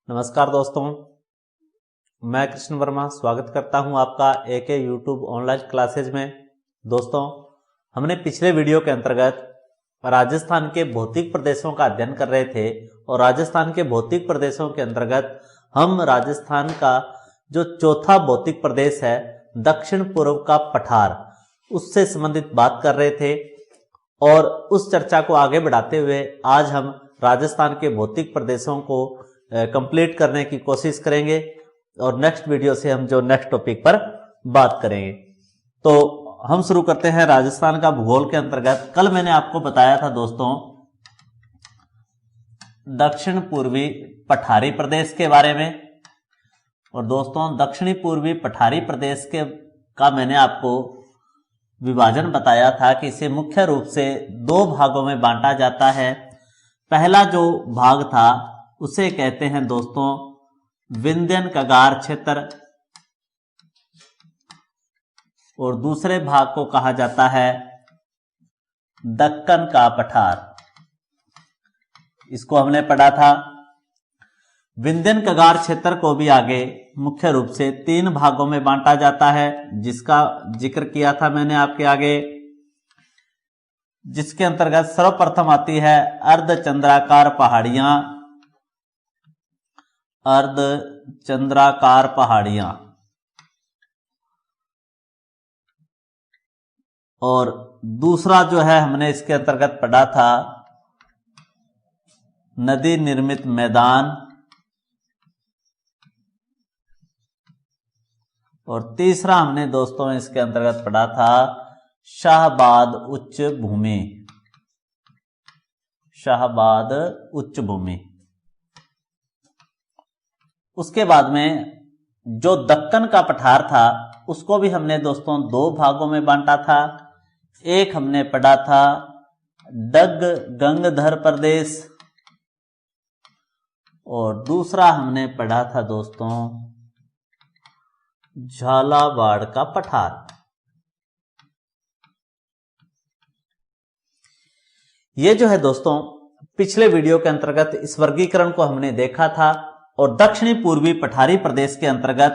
नमस्कार दोस्तों, मैं कृष्ण वर्मा स्वागत करता हूं आपका एके यूट्यूब ऑनलाइन क्लासेज में। दोस्तों, हमने पिछले वीडियो के अंतर्गत राजस्थान के भौतिक प्रदेशों का अध्ययन कर रहे थे और राजस्थान के भौतिक प्रदेशों के अंतर्गत हम राजस्थान का जो चौथा भौतिक प्रदेश है दक्षिण पूर्व का पठार, उससे संबंधित बात कर रहे थे और उस चर्चा को आगे बढ़ाते हुए आज हम राजस्थान के भौतिक प्रदेशों को कंप्लीट करने की कोशिश करेंगे और नेक्स्ट वीडियो से हम जो नेक्स्ट टॉपिक पर बात करेंगे। तो हम शुरू करते हैं राजस्थान का भूगोल के अंतर्गत। कल मैंने आपको बताया था दोस्तों दक्षिण पूर्वी पठारी प्रदेश के बारे में, और दोस्तों दक्षिणी पूर्वी पठारी प्रदेश का मैंने आपको विभाजन बताया था कि इसे मुख्य रूप से दो भागों में बांटा जाता है। पहला जो भाग था उसे कहते हैं दोस्तों विंध्यन कगार क्षेत्र और दूसरे भाग को कहा जाता है दक्कन का पठार। इसको हमने पढ़ा था। विंध्यन कगार क्षेत्र को भी आगे मुख्य रूप से तीन भागों में बांटा जाता है, जिसका जिक्र किया था मैंने आपके आगे, जिसके अंतर्गत सर्वप्रथम आती है अर्धचंद्राकार पहाड़ियां। अर्धचंद्राकार पहाड़ियां और दूसरा जो है हमने इसके अंतर्गत पढ़ा था नदी निर्मित मैदान, और तीसरा हमने दोस्तों इसके अंतर्गत पढ़ा था शाहबाद उच्च भूमि। शाहबाद उच्च भूमि। उसके बाद में जो दक्कन का पठार था उसको भी हमने दोस्तों दो भागों में बांटा था। एक हमने पढ़ा था डग गंगधर प्रदेश और दूसरा हमने पढ़ा था दोस्तों झालावाड़ का पठार। ये जो है दोस्तों पिछले वीडियो के अंतर्गत इस वर्गीकरण को हमने देखा था और दक्षिणी पूर्वी पठारी प्रदेश के अंतर्गत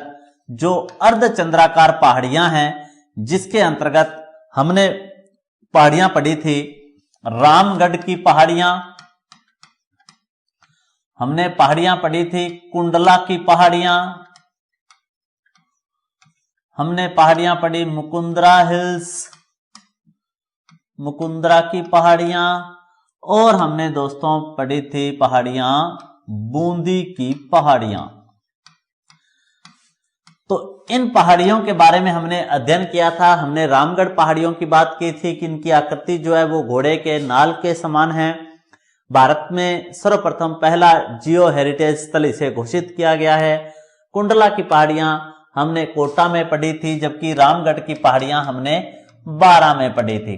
जो अर्धचंद्राकार पहाड़ियां हैं, जिसके अंतर्गत हमने पहाड़ियां पढ़ी थी रामगढ़ की पहाड़ियां, हमने पहाड़ियां पढ़ी थी कुंडला की पहाड़ियां, हमने पहाड़ियां पढ़ी मुकुंदरा हिल्स, मुकुंदरा की पहाड़ियां, और हमने दोस्तों पढ़ी थी पहाड़ियां बूंदी की पहाड़ियां। तो इन पहाड़ियों के बारे में हमने अध्ययन किया था। हमने रामगढ़ पहाड़ियों की बात की थी कि इनकी आकृति जो है वो घोड़े के नाल के समान है। भारत में सर्वप्रथम पहला जियो हेरिटेज स्थल इसे घोषित किया गया है। कुंडला की पहाड़ियां हमने कोटा में पढ़ी थी, जबकि रामगढ़ की पहाड़ियां हमने बारां में पढ़ी थी।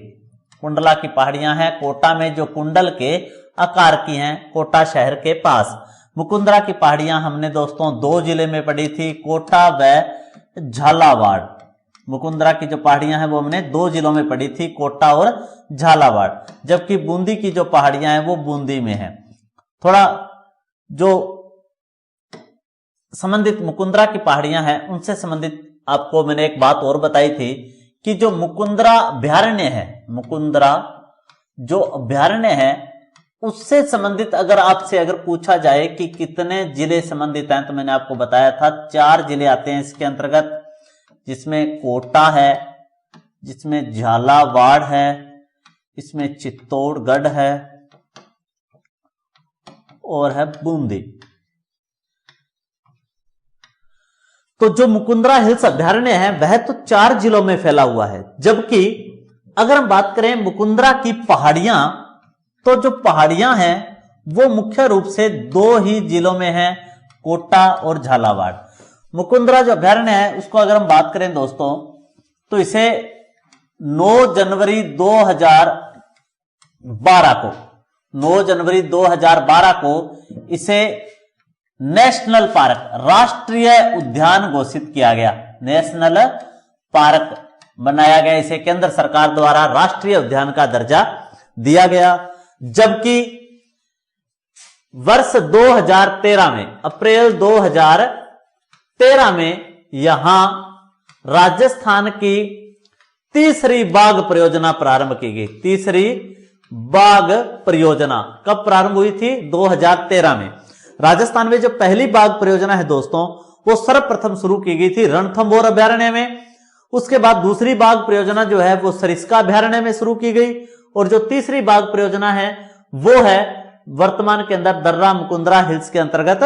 कुंडला की पहाड़ियां हैं कोटा में, जो कुंडल के आकार की हैं, कोटा शहर के पास। मुकुंदरा की पहाड़ियां हमने दोस्तों दो जिले में पढ़ी थी, कोटा व झालावाड़। मुकुंदरा की जो पहाड़ियां हैं वो हमने दो जिलों में पढ़ी थी, कोटा और झालावाड़, जबकि बूंदी की जो पहाड़ियां हैं वो बूंदी में है। थोड़ा जो संबंधित मुकुंदरा की पहाड़ियां हैं उनसे संबंधित आपको मैंने एक बात और बताई थी कि जो मुकुंदरा अभ्यारण्य है, मुकुंदरा जो अभ्यारण्य है उससे संबंधित अगर पूछा जाए कि कितने जिले संबंधित हैं, तो मैंने आपको बताया था 4 जिले आते हैं इसके अंतर्गत, जिसमें कोटा है, जिसमें झालावाड़ है, इसमें चित्तौड़गढ़ है और है बूंदी। तो जो मुकुंदरा हिल्स अभ्यारण्य है वह तो 4 जिलों में फैला हुआ है, जबकि अगर हम बात करें मुकुंदरा की पहाड़ियां, तो जो पहाड़ियां हैं वो मुख्य रूप से 2 ही जिलों में हैं, कोटा और झालावाड़। मुकुंदरा जो अभ्यारण्य है उसको अगर हम बात करें दोस्तों तो इसे 9 जनवरी 2012 को इसे नेशनल पार्क, राष्ट्रीय उद्यान घोषित किया गया। नेशनल पार्क बनाया गया, इसे केंद्र सरकार द्वारा राष्ट्रीय उद्यान का दर्जा दिया गया। जबकि वर्ष 2013 में, अप्रैल 2013 में यहां राजस्थान की तीसरी बाघ परियोजना प्रारंभ की गई। तीसरी बाघ परियोजना कब प्रारंभ हुई थी? 2013 में। राजस्थान में जो पहली बाघ परियोजना है दोस्तों, वो सर्वप्रथम शुरू की गई थी रणथंभौर अभ्यारण्य में। उसके बाद दूसरी बाघ परियोजना जो है वो सरिस्का अभ्यारण्य में शुरू की गई, और जो तीसरी बाघ परियोजना है वो है वर्तमान के अंदर दर्रा मुकुंदरा हिल्स के अंतर्गत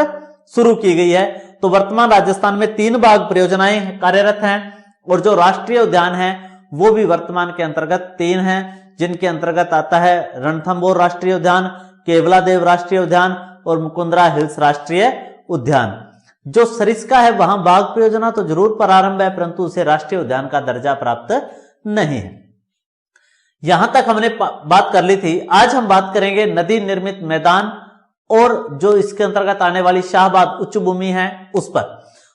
शुरू की गई है। तो वर्तमान राजस्थान में 3 बाघ परियोजनाएं कार्यरत हैं, और जो राष्ट्रीय उद्यान है वो भी वर्तमान के अंतर्गत 3 हैं, जिनके अंतर्गत आता है रणथंभौर राष्ट्रीय उद्यान, केवलादेव राष्ट्रीय उद्यान और मुकुंदरा हिल्स राष्ट्रीय उद्यान। जो सरिस्का है वहां बाघ परियोजना तो जरूर प्रारंभ है, परंतु उसे राष्ट्रीय उद्यान का दर्जा प्राप्त नहीं है। यहां तक हमने बात कर ली थी। आज हम बात करेंगे नदी निर्मित मैदान और जो इसके अंतर्गत आने वाली शाहबाद उच्च भूमि है उस पर।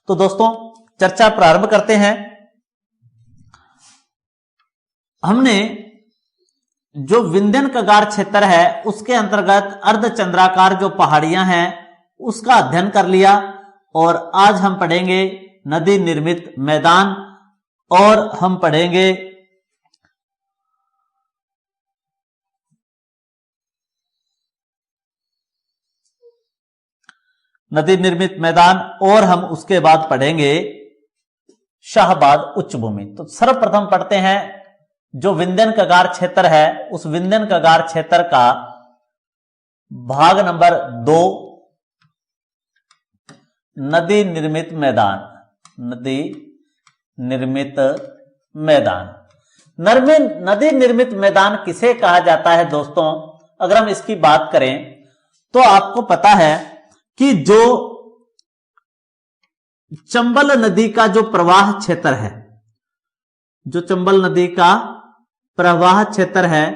तो दोस्तों चर्चा प्रारंभ करते हैं। हमने जो विंध्यन कगार क्षेत्र है उसके अंतर्गत अर्धचंद्राकार जो पहाड़ियां हैं उसका अध्ययन कर लिया, और आज हम पढ़ेंगे नदी निर्मित मैदान, और हम पढ़ेंगे नदी निर्मित मैदान, और हम उसके बाद पढ़ेंगे शाहबाद उच्च भूमि। तो सर्वप्रथम पढ़ते हैं जो विंध्यन कगार क्षेत्र है, उस विंध्यन कगार क्षेत्र का भाग नंबर 2 नदी निर्मित मैदान। नदी निर्मित मैदान, नदी निर्मित मैदान किसे कहा जाता है दोस्तों? अगर हम इसकी बात करें तो आपको पता है कि जो चंबल नदी का जो प्रवाह क्षेत्र है, जो चंबल नदी का प्रवाह क्षेत्र है,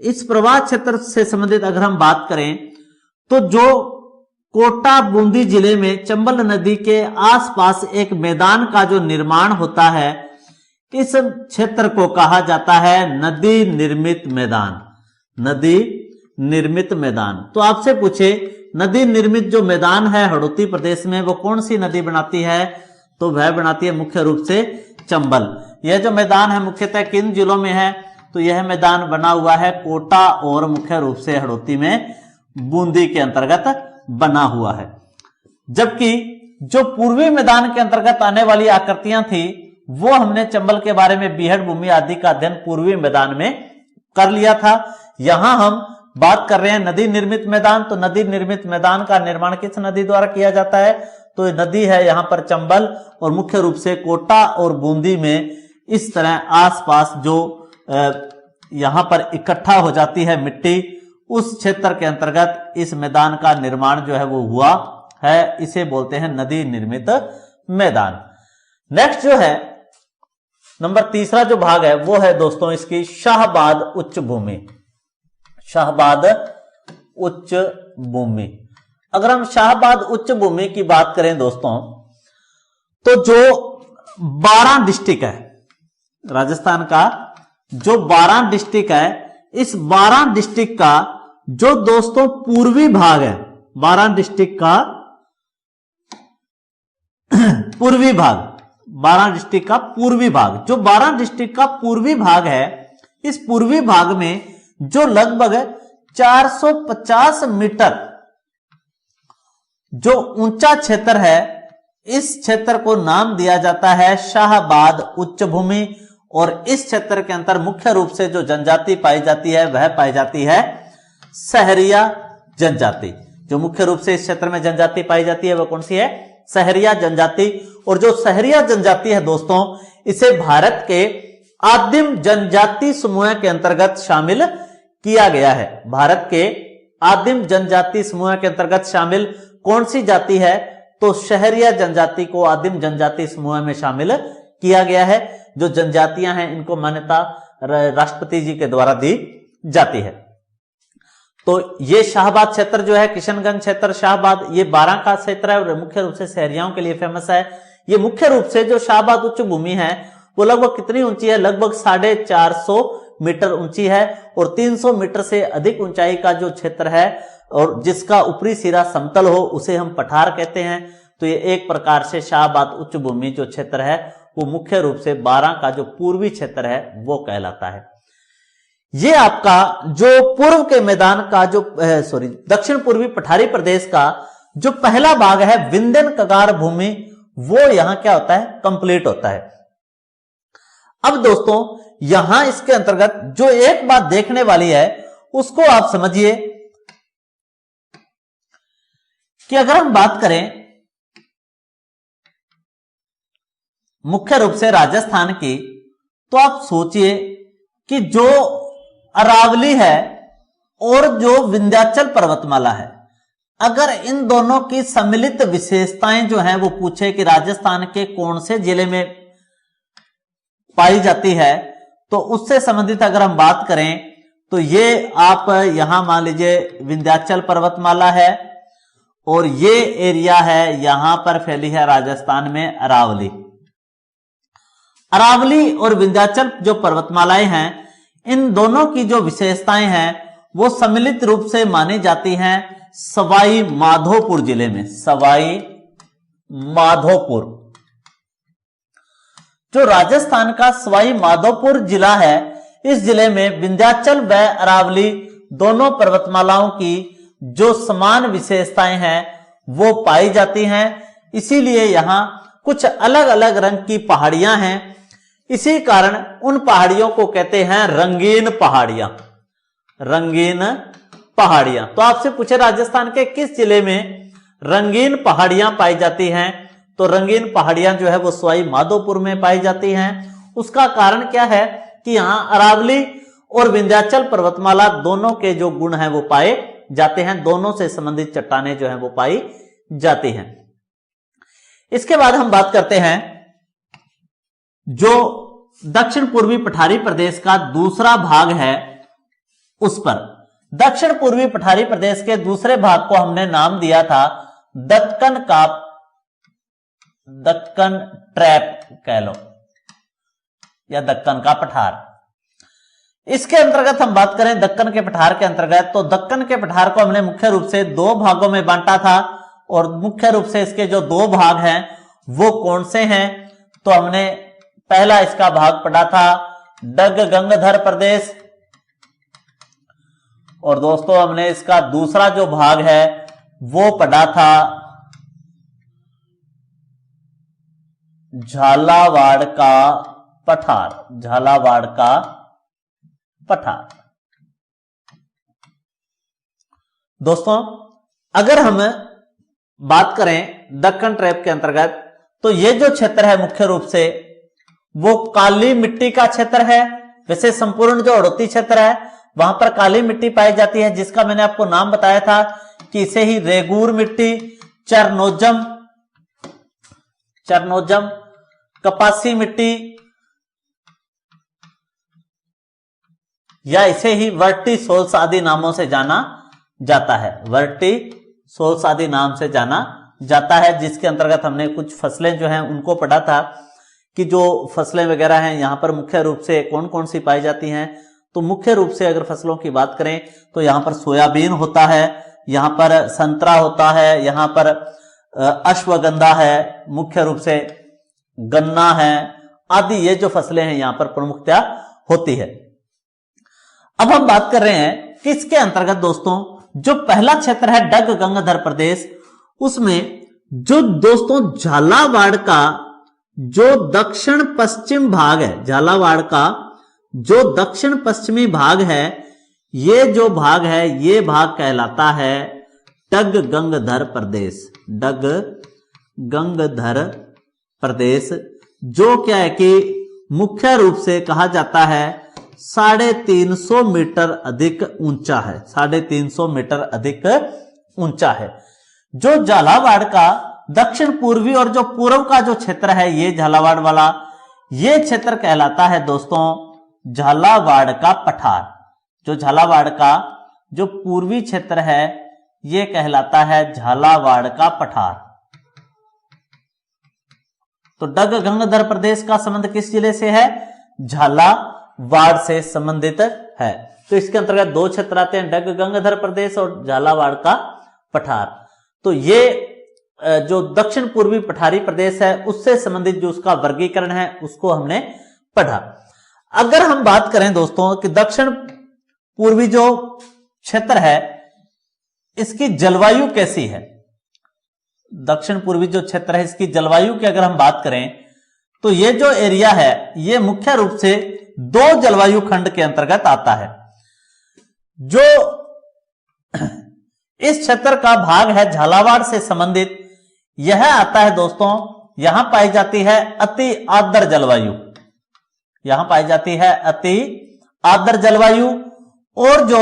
इस प्रवाह क्षेत्र से संबंधित अगर हम बात करें तो जो कोटा बूंदी जिले में चंबल नदी के आसपास एक मैदान का जो निर्माण होता है, इस क्षेत्र को कहा जाता है नदी निर्मित मैदान। नदी निर्मित मैदान। तो आपसे पूछे नदी निर्मित जो मैदान है हड़ौती प्रदेश में वो कौन सी नदी बनाती है? तो वह बनाती है मुख्य रूप से चंबल। यह जो मैदान है मुख्यतः किन जिलों में है? तो यह मैदान बना हुआ है कोटा और मुख्य रूप से हड़ौती में बूंदी के अंतर्गत बना हुआ है। जबकि जो पूर्वी मैदान के अंतर्गत आने वाली आकृतियां थी वो हमने चंबल के बारे में बीहड़ भूमि आदि का अध्ययन पूर्वी मैदान में कर लिया था। यहां हम बात कर रहे हैं नदी निर्मित मैदान। तो नदी निर्मित मैदान का निर्माण किस नदी द्वारा किया जाता है? तो नदी है यहां पर चंबल, और मुख्य रूप से कोटा और बूंदी में इस तरह आसपास जो यहां पर इकट्ठा हो जाती है मिट्टी, उस क्षेत्र के अंतर्गत इस मैदान का निर्माण जो है वो हुआ है। इसे बोलते हैं नदी निर्मित मैदान। नेक्स्ट जो है नंबर 3 जो भाग है वो है दोस्तों इसकी शाहबाद उच्च भूमि। शाहबाद उच्च भूमि। अगर हम शाहबाद उच्च भूमि की बात करें दोस्तों, तो जो 12 डिस्ट्रिक्ट है राजस्थान का, जो 12 डिस्ट्रिक्ट है, इस 12 डिस्ट्रिक्ट का जो दोस्तों पूर्वी भाग है, 12 डिस्ट्रिक्ट का पूर्वी भाग, 12 डिस्ट्रिक्ट का पूर्वी भाग, जो 12 डिस्ट्रिक्ट का पूर्वी भाग है, इस पूर्वी भाग में जो लगभग 450 मीटर जो ऊंचा क्षेत्र है, इस क्षेत्र को नाम दिया जाता है शाहबाद उच्च भूमि। और इस क्षेत्र के अंदर मुख्य रूप से जो जनजाति पाई जाती है वह पाई जाती है सहरिया जनजाति। जो मुख्य रूप से इस क्षेत्र में जनजाति पाई जाती है वह कौन सी है? सहरिया जनजाति। और जो सहरिया जनजाति है दोस्तों, इसे भारत के आदिम जनजाति समूह के अंतर्गत शामिल किया गया है। भारत के आदिम जनजाति समूह के अंतर्गत शामिल कौन सी जाति है? तो सहरिया जनजाति को आदिम जनजाति समूह में शामिल किया गया है। जो जनजातियां हैं इनको मान्यता राष्ट्रपति जी के द्वारा दी जाती है। तो ये शाहबाद क्षेत्र जो है, किशनगंज क्षेत्र, शाहबाद, ये 12 का क्षेत्र है और मुख्य रूप से सहरियाओं के लिए फेमस है। ये मुख्य रूप से जो शाहबाद उच्च भूमि है वो लगभग कितनी ऊंची है? लगभग 450 मीटर ऊंची है और 300 मीटर से अधिक ऊंचाई का जो क्षेत्र है और जिसका ऊपरी सिरा समतल हो उसे हम पठार कहते हैं। तो ये एक प्रकार से शाहबाद उच्च भूमि जो क्षेत्र है वो मुख्य रूप से 12 का जो पूर्वी क्षेत्र है वो कहलाता है। ये आपका जो पूर्व के मैदान का जो दक्षिण पूर्वी पठारी प्रदेश का जो पहला भाग है विंध्यन कगार भूमि, वो यहां क्या होता है, कंप्लीट होता है। अब दोस्तों यहां इसके अंतर्गत जो एक बात देखने वाली है उसको आप समझिए कि अगर हम बात करें मुख्य रूप से राजस्थान की, तो आप सोचिए कि जो अरावली है और जो विंध्याचल पर्वतमाला है, अगर इन दोनों की सम्मिलित विशेषताएं जो हैं वो पूछे कि राजस्थान के कौन से जिले में पाई जाती है, तो उससे संबंधित अगर हम बात करें तो ये आप यहां मान लीजिए विंध्याचल पर्वतमाला है और ये एरिया है यहां पर फैली है राजस्थान में अरावली। अरावली और विंध्याचल जो पर्वतमालाएं हैं, इन दोनों की जो विशेषताएं हैं वो सम्मिलित रूप से मानी जाती हैं सवाई माधोपुर जिले में। सवाई माधोपुर, जो राजस्थान का सवाई माधोपुर जिला है, इस जिले में विंध्याचल व अरावली दोनों पर्वतमालाओं की जो समान विशेषताएं हैं वो पाई जाती हैं। इसीलिए यहां कुछ अलग अलग रंग की पहाड़ियां हैं, इसी कारण उन पहाड़ियों को कहते हैं रंगीन पहाड़ियां। रंगीन पहाड़ियां, तो आपसे पूछे राजस्थान के किस जिले में रंगीन पहाड़ियां पाई जाती हैं, तो रंगीन पहाड़ियां जो है वो सवाई माधोपुर में पाई जाती हैं। उसका कारण क्या है कि यहां अरावली और विंध्याचल पर्वतमाला दोनों के जो गुण हैं वो पाए जाते हैं, दोनों से संबंधित चट्टानें जो हैं वो पाई जाती हैं। इसके बाद हम बात करते हैं जो दक्षिण पूर्वी पठारी प्रदेश का दूसरा भाग है उस पर। दक्षिण पूर्वी पठारी प्रदेश के दूसरे भाग को हमने नाम दिया था दक्कन ट्रैप कह लो या दक्कन का पठार। इसके अंतर्गत हम बात करें दक्कन के पठार के अंतर्गत, तो दक्कन के पठार को हमने मुख्य रूप से 2 भागों में बांटा था और मुख्य रूप से इसके जो 2 भाग हैं वो कौन से हैं, तो हमने पहला इसका भाग पढ़ा था डग गंगधर प्रदेश और दोस्तों हमने इसका दूसरा जो भाग है वो पढ़ा था झालावाड़ का पठार। झालावाड़ का पठार। दोस्तों अगर हम बात करें दक्कन ट्रैप के अंतर्गत, तो ये जो क्षेत्र है मुख्य रूप से वो काली मिट्टी का क्षेत्र है। वैसे संपूर्ण जो हड़ौती क्षेत्र है वहां पर काली मिट्टी पाई जाती है, जिसका मैंने आपको नाम बताया था कि इसे ही रेगूर मिट्टी, चरनोजम, कपासी मिट्टी या इसे ही वर्टी सोल्स आदि नामों से जाना जाता है। वर्टी सोल्स आदि नाम से जाना जाता है, जिसके अंतर्गत हमने कुछ फसलें जो हैं उनको पढ़ा था कि जो फसलें वगैरह हैं यहाँ पर मुख्य रूप से कौन कौन सी पाई जाती हैं। तो मुख्य रूप से अगर फसलों की बात करें तो यहाँ पर सोयाबीन होता है, यहाँ पर संतरा होता है, यहाँ पर अश्वगंधा है, मुख्य रूप से गन्ना है आदि, ये जो फसलें हैं यहाँ पर प्रमुखतया होती है। अब हम बात कर रहे हैं किसके अंतर्गत दोस्तों, जो पहला क्षेत्र है डग गंगाधर प्रदेश, उसमें जो दोस्तों झालावाड़ का जो दक्षिण पश्चिम भाग है, झालावाड़ का जो दक्षिण पश्चिमी भाग है, ये जो भाग है ये भाग कहलाता है डग गंगधर प्रदेश। डग गंगधर प्रदेश जो क्या है कि मुख्य रूप से कहा जाता है 350 मीटर अधिक ऊंचा है। 350 मीटर अधिक ऊंचा है। जो झालावाड़ का दक्षिण पूर्वी और जो पूर्व का जो क्षेत्र है ये झालावाड़ वाला, ये क्षेत्र कहलाता है दोस्तों झालावाड़ का पठार। जो झालावाड़ का जो पूर्वी क्षेत्र है ये कहलाता है झालावाड़ का पठार। तो डग गंगाधर प्रदेश का संबंध किस जिले से है? वाड़ से संबंधित है। तो इसके अंतर्गत दो क्षेत्र आते हैं, डग गंगाधर प्रदेश और झालावाड़ का पठार। तो ये जो दक्षिण पूर्वी पठारी प्रदेश है उससे संबंधित जो उसका वर्गीकरण है उसको हमने पढ़ा। अगर हम बात करें दोस्तों कि दक्षिण पूर्वी जो क्षेत्र है इसकी जलवायु कैसी है, दक्षिण पूर्वी जो क्षेत्र है इसकी जलवायु की अगर हम बात करें तो ये जो एरिया है ये मुख्य रूप से दो जलवायु खंड के अंतर्गत आता है। जो इस क्षेत्र का भाग है झालावाड़ से संबंधित, यह आता है दोस्तों, यहां पाई जाती है अति आर्द्र जलवायु, यहां पाई जाती है अति आर्द्र जलवायु। और जो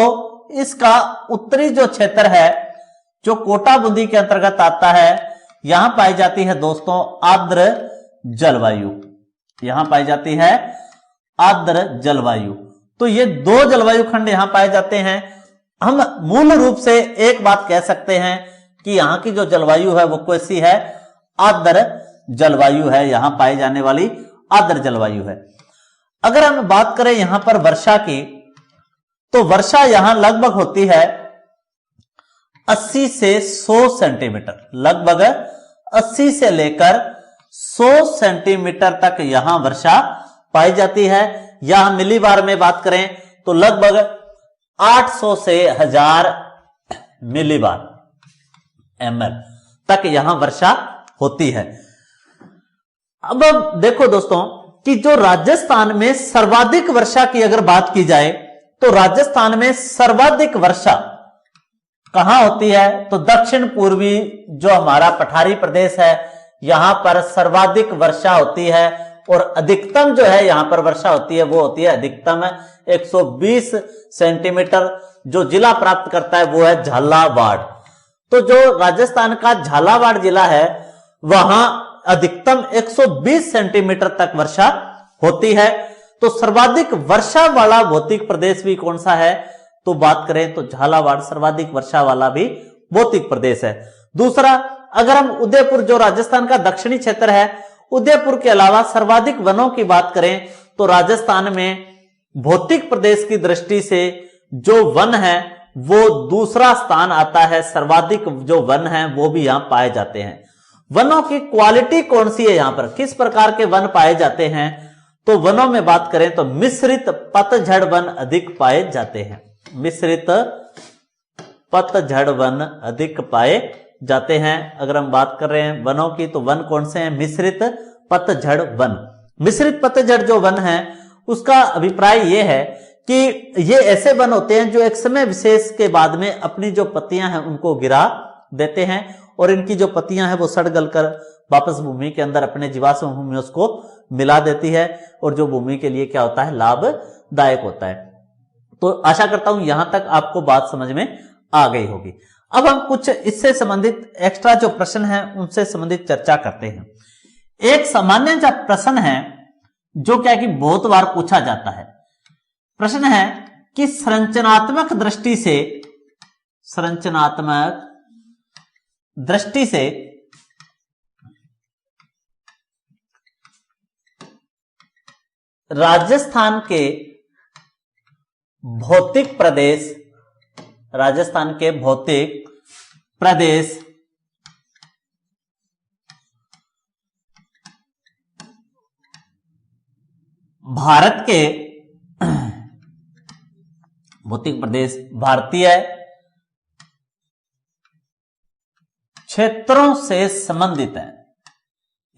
इसका उत्तरी जो क्षेत्र है जो कोटा बूंदी के अंतर्गत आता है, यहां पाई जाती है दोस्तों आर्द्र जलवायु, यहां पाई जाती है आर्द्र जलवायु। तो ये दो जलवायु खंड यहां पाए जाते हैं। हम मूल रूप से एक बात कह सकते हैं कि यहां की जो जलवायु है वो कैसी है, आर्द्र जलवायु है, यहां पाई जाने वाली आर्द्र जलवायु है। अगर हम बात करें यहां पर वर्षा की, तो वर्षा यहां लगभग होती है 80 से 100 सेंटीमीटर, लगभग 80 से लेकर 100 सेंटीमीटर तक यहां वर्षा पाई जाती है। यहां मिलीबार में बात करें तो लगभग 800 से 1000 मिलीबार ml तक यहां वर्षा होती है। अब देखो दोस्तों कि जो राजस्थान में सर्वाधिक वर्षा की अगर बात की जाए तो राजस्थान में सर्वाधिक वर्षा कहां होती है, तो दक्षिण पूर्वी जो हमारा पठारी प्रदेश है यहां पर सर्वाधिक वर्षा होती है। और अधिकतम जो है यहां पर वर्षा होती है वो होती है अधिकतम 120 सेंटीमीटर। जो जिला प्राप्त करता है वो है झालावाड़। तो जो राजस्थान का झालावाड़ जिला है वहां अधिकतम 120 सेंटीमीटर तक वर्षा होती है। तो सर्वाधिक वर्षा वाला भौतिक प्रदेश भी कौन सा है, तो बात करें तो झालावाड़ सर्वाधिक वर्षा वाला भी भौतिक प्रदेश है। दूसरा, अगर हम उदयपुर जो राजस्थान का दक्षिणी क्षेत्र है, उदयपुर के अलावा सर्वाधिक वनों की बात करें तो राजस्थान में भौतिक प्रदेश की दृष्टि से जो वन है वो दूसरा स्थान आता है। सर्वाधिक जो वन है वो भी यहां पाए जाते हैं। वनों की क्वालिटी कौन सी है, यहां पर किस प्रकार के वन पाए जाते हैं, तो वनों में बात करें तो मिश्रित पतझड़ वन अधिक पाए जाते हैं। मिश्रित पतझड़ वन अधिक पाए जाते हैं। अगर हम बात कर रहे हैं वनों की तो वन कौन से हैं, मिश्रित पतझड़ वन। मिश्रित पतझड़ जो वन है उसका अभिप्राय यह है कि ये ऐसे वन होते हैं जो एक समय विशेष के बाद में अपनी जो पत्तियां हैं उनको गिरा देते हैं और इनकी जो पत्तियां हैं वो सड़ गल कर वापस भूमि के अंदर अपने जीवाश्म भूमि उसको मिला देती है और जो भूमि के लिए क्या होता है, लाभदायक होता है। तो आशा करता हूं यहां तक आपको बात समझ में आ गई होगी। अब हम कुछ इससे संबंधित एक्स्ट्रा जो प्रश्न हैं उनसे संबंधित चर्चा करते हैं। एक सामान्य सा प्रश्न है जो क्या कि बहुत बार पूछा जाता है। प्रश्न है कि संरचनात्मक दृष्टि से राजस्थान के भौतिक प्रदेश भारत के भौतिक प्रदेश भारतीय क्षेत्रों से संबंधित है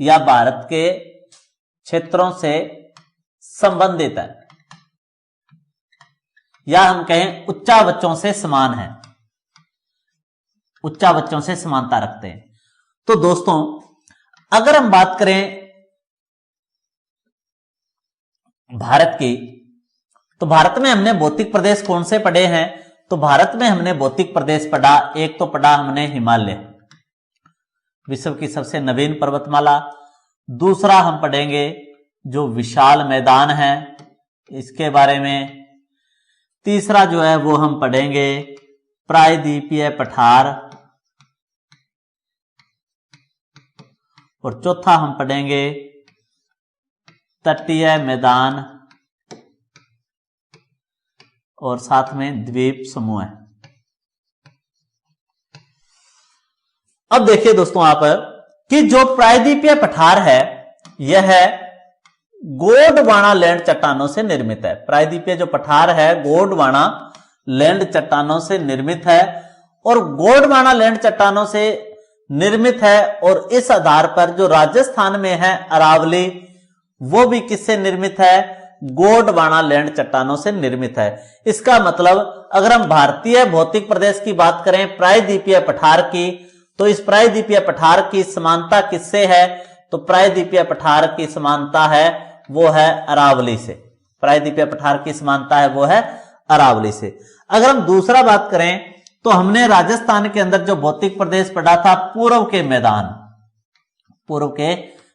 या भारत के क्षेत्रों से संबंधित है या हम कहें उच्चावचों से समान है, उच्चावचों से समानता रखते हैं। तो दोस्तों अगर हम बात करें भारत की, तो भारत में हमने भौतिक प्रदेश कौन से पढ़े हैं, तो भारत में हमने भौतिक प्रदेश पढ़ा, एक तो पढ़ा हमने हिमालय, विश्व की सबसे नवीन पर्वतमाला। दूसरा हम पढ़ेंगे जो विशाल मैदान है इसके बारे में। तीसरा जो है वो हम पढ़ेंगे प्रायद्वीपीय पठार और चौथा हम पढ़ेंगे तटीय मैदान और साथ में द्वीप समूह है। अब देखिए दोस्तों आप कि जो प्रायद्वीपीय पठार है यह गोंडवाना लैंड चट्टानों से निर्मित है। प्रायद्वीपीय जो पठार है गोंडवाना लैंड चट्टानों से निर्मित है और गोंडवाना लैंड चट्टानों से निर्मित है और इस आधार पर जो राजस्थान में है अरावली वो भी किससे निर्मित है? गोंडवाना लैंड चट्टानों से निर्मित है। इसका मतलब अगर हम भारतीय भौतिक प्रदेश की बात करें प्रायद्वीपीय पठार की, तो इस प्रायद्वीपीय पठार की समानता किससे है? तो प्रायद्वीपीय पठार की समानता है वो है अरावली से। प्रायद्वीपीय पठार की समानता है वो है अरावली से। अगर हम दूसरा बात करें तो हमने राजस्थान के अंदर जो भौतिक प्रदेश पढ़ा था पूर्व के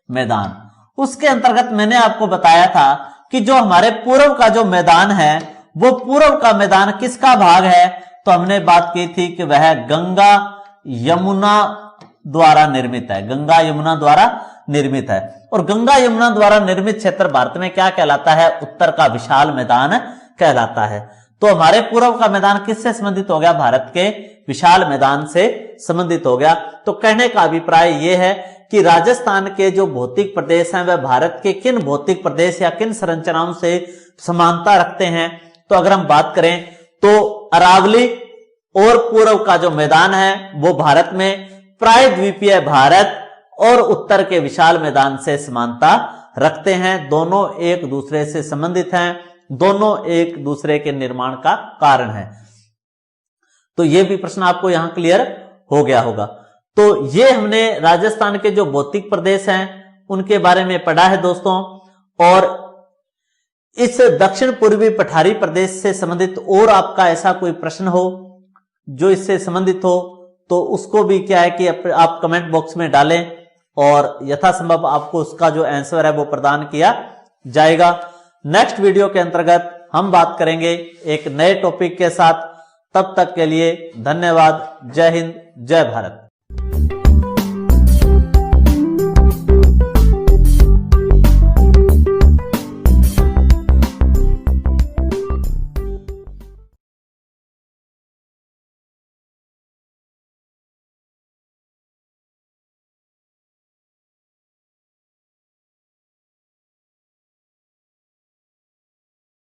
मैदान, उसके अंतर्गत मैंने आपको बताया था कि जो हमारे पूर्व का जो मैदान है वो पूर्व का मैदान किसका भाग है? तो हमने बात की थी कि वह गंगा यमुना द्वारा निर्मित है। गंगा यमुना द्वारा निर्मित है और गंगा यमुना द्वारा निर्मित क्षेत्र भारत में क्या कहलाता है? उत्तर का विशाल मैदान कहलाता है। तो हमारे पूर्व का मैदान किससे संबंधित हो गया? भारत के विशाल मैदान से संबंधित हो गया। तो कहने का अभिप्राय यह है कि राजस्थान के जो भौतिक प्रदेश हैं वह भारत के किन भौतिक प्रदेश या किन संरचनाओं से समानता रखते हैं? तो अगर हम बात करें तो अरावली और पूर्व का जो मैदान है वो भारत में प्रायद्वीपीय भारत और उत्तर के विशाल मैदान से समानता रखते हैं। दोनों एक दूसरे से संबंधित हैं, दोनों एक दूसरे के निर्माण का कारण है। तो यह भी प्रश्न आपको यहां क्लियर हो गया होगा। तो ये हमने राजस्थान के जो भौतिक प्रदेश हैं उनके बारे में पढ़ा है दोस्तों। और इस दक्षिण पूर्वी पठारी प्रदेश से संबंधित और आपका ऐसा कोई प्रश्न हो जो इससे संबंधित हो तो उसको भी क्या है कि आप कमेंट बॉक्स में डालें और यथासंभव आपको उसका जो आंसर है वो प्रदान किया जाएगा। नेक्स्ट वीडियो के अंतर्गत हम बात करेंगे एक नए टॉपिक के साथ। तब तक के लिए धन्यवाद। जय हिंद, जय भारत।